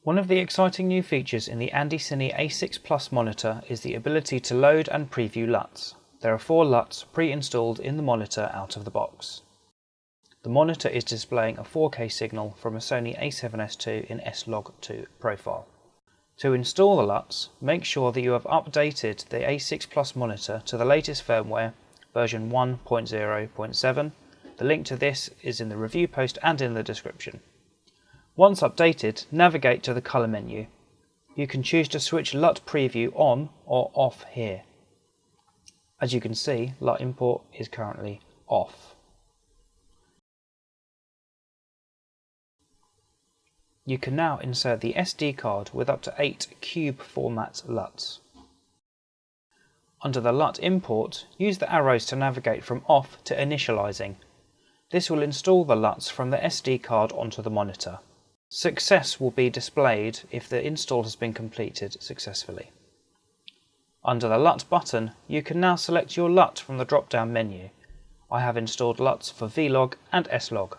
One of the exciting new features in the ANDYCINE A6 Plus monitor is the ability to load and preview LUTs. There are 4 LUTs pre-installed in the monitor out of the box. The monitor is displaying a 4K signal from a Sony a7S II in S-Log2 profile. To install the LUTs, make sure that you have updated the A6 Plus monitor to the latest firmware, version 1.0.7. The link to this is in the review post and in the description. Once updated, navigate to the colour menu. You can choose to switch LUT preview on or off here. As you can see, LUT import is currently off. You can now insert the SD card with up to 8 cube format LUTs. Under the LUT import, use the arrows to navigate from off to initializing. This will install the LUTs from the SD card onto the monitor. Success will be displayed if the install has been completed successfully. Under the LUT button, you can now select your LUT from the drop-down menu. I have installed LUTs for Vlog and S-Log.